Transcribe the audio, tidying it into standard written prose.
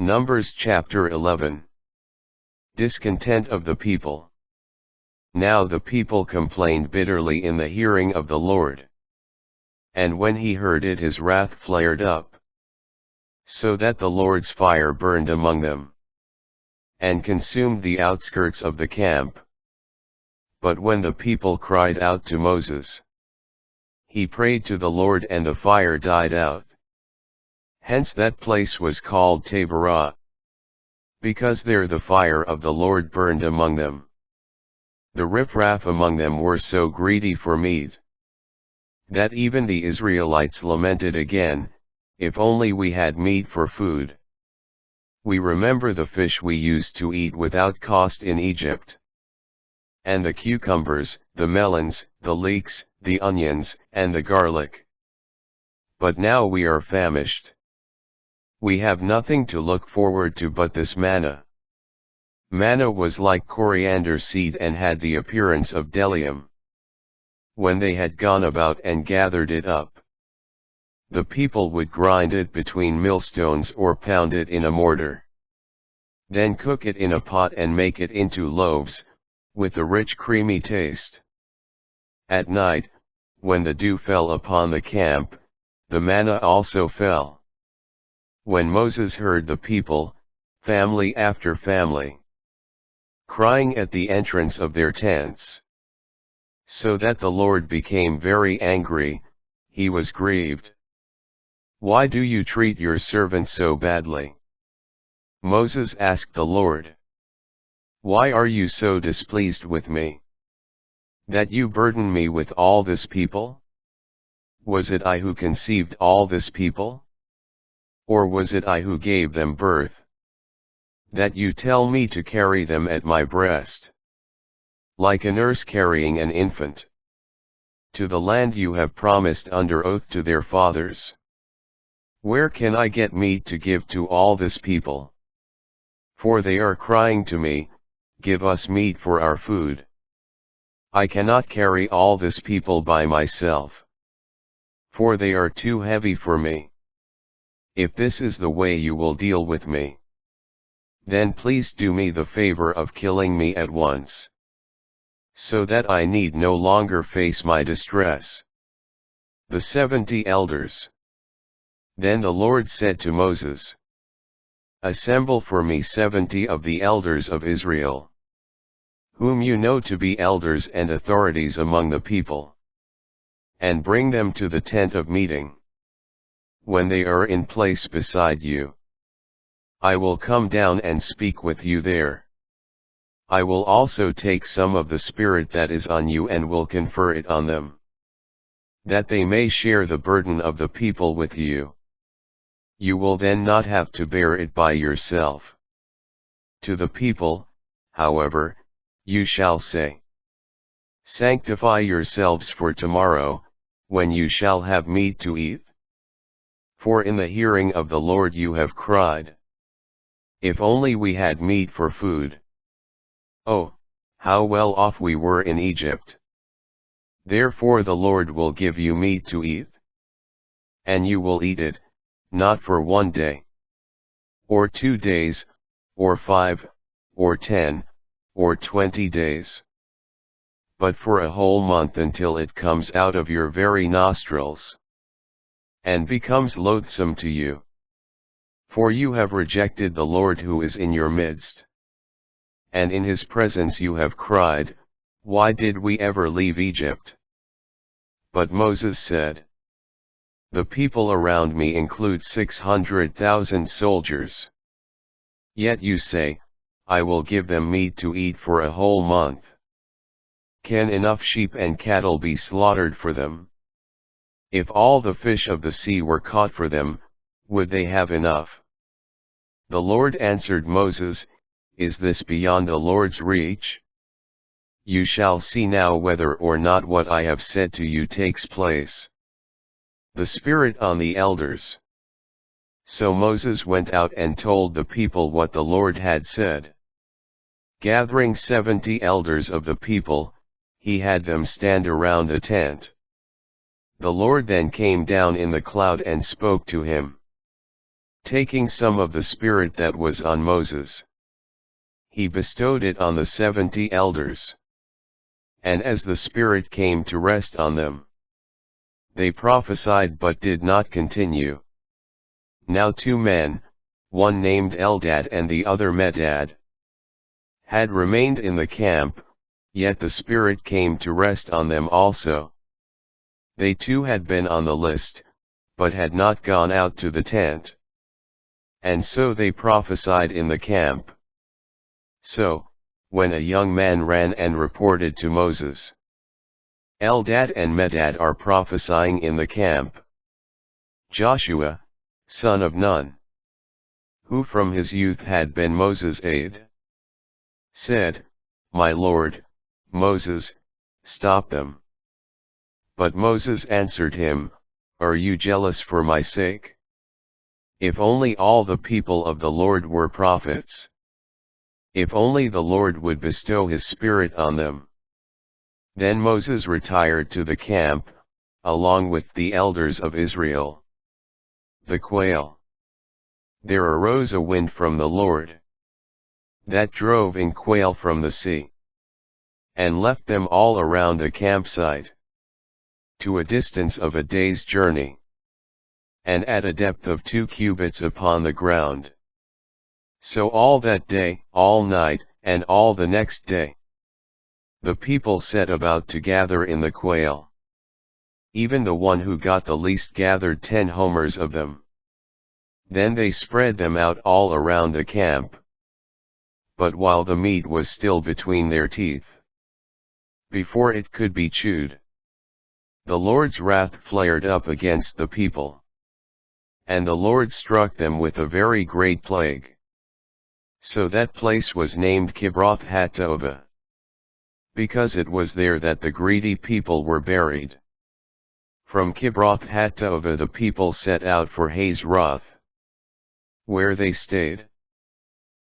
Numbers chapter 11. Discontent of the people. Now the people complained bitterly in the hearing of the Lord. And when he heard it, his wrath flared up, so that the Lord's fire burned among them, and consumed the outskirts of the camp. But when the people cried out to Moses, he prayed to the Lord, and the fire died out. Hence that place was called Taberah, because there the fire of the Lord burned among them. The riffraff among them were so greedy for meat, that even the Israelites lamented again, "If only we had meat for food. We remember the fish we used to eat without cost in Egypt, and the cucumbers, the melons, the leeks, the onions, and the garlic. But now we are famished. We have nothing to look forward to but this manna." Manna was like coriander seed and had the appearance of bdellium. When they had gone about and gathered it up, the people would grind it between millstones or pound it in a mortar. Then cook it in a pot and make it into loaves, with a rich creamy taste. At night, when the dew fell upon the camp, the manna also fell. When Moses heard the people, family after family, crying at the entrance of their tents, so that the Lord became very angry, he was grieved. "Why do you treat your servant so badly?" Moses asked the Lord. "Why are you so displeased with me, that you burden me with all this people? Was it I who conceived all this people? Or was it I who gave them birth, that you tell me to carry them at my breast, like a nurse carrying an infant, to the land you have promised under oath to their fathers? Where can I get meat to give to all this people? For they are crying to me, 'Give us meat for our food.' I cannot carry all this people by myself, for they are too heavy for me. If this is the way you will deal with me, then please do me the favor of killing me at once, so that I need no longer face my distress." The 70 elders. Then the Lord said to Moses, "Assemble for me 70 of the elders of Israel, whom you know to be elders and authorities among the people, and bring them to the tent of meeting. When they are in place beside you, I will come down and speak with you there. I will also take some of the Spirit that is on you and will confer it on them, that they may share the burden of the people with you. You will then not have to bear it by yourself. To the people, however, you shall say, 'Sanctify yourselves for tomorrow, when you shall have meat to eat.' For in the hearing of the Lord you have cried, 'If only we had meat for food. Oh, how well off we were in Egypt.' Therefore the Lord will give you meat to eat, and you will eat it, not for 1 day, or 2 days, or 5, or 10, or 20 days, but for a whole month, until it comes out of your very nostrils, and becomes loathsome to you. For you have rejected the Lord who is in your midst. And in his presence you have cried, 'Why did we ever leave Egypt?' But Moses said, 'The people around me include 600,000 soldiers. Yet you say, I will give them meat to eat for a whole month. Can enough sheep and cattle be slaughtered for them? If all the fish of the sea were caught for them, would they have enough?' The Lord answered Moses, 'Is this beyond the Lord's reach? You shall see now whether or not what I have said to you takes place.' The Spirit on the elders. So Moses went out and told the people what the Lord had said. Gathering 70 elders of the people, he had them stand around the tent. The Lord then came down in the cloud and spoke to him. taking some of the Spirit that was on Moses, he bestowed it on the 70 elders. And as the Spirit came to rest on them, they prophesied but did not continue. Now 2 men, one named Eldad and the other Medad, had remained in the camp, yet the Spirit came to rest on them also. They too had been on the list, but had not gone out to the tent. And so they prophesied in the camp. So, when a young man ran and reported to Moses, Eldad and Medad are prophesying in the camp. Joshua, son of Nun, who from his youth had been Moses' aide, said, My Lord, Moses, stop them. But Moses answered him, Are you jealous for my sake? If only all the people of the Lord were prophets. If only the Lord would bestow his Spirit on them. Then Moses retired to the camp, along with the elders of Israel. The quail. There arose a wind from the Lord, that drove in quail from the sea, and left them all around the campsite, to a distance of a day's journey, and at a depth of 2 cubits upon the ground. So all that day, all night, and all the next day, the people set about to gather in the quail. Even the one who got the least gathered 10 homers of them. Then they spread them out all around the camp. But while the meat was still between their teeth, before it could be chewed, the Lord's wrath flared up against the people. And the Lord struck them with a very great plague. So that place was named Kibroth Hattaavah, because it was there that the greedy people were buried. From Kibroth Hattaavah the people set out for Hazeroth, where they stayed.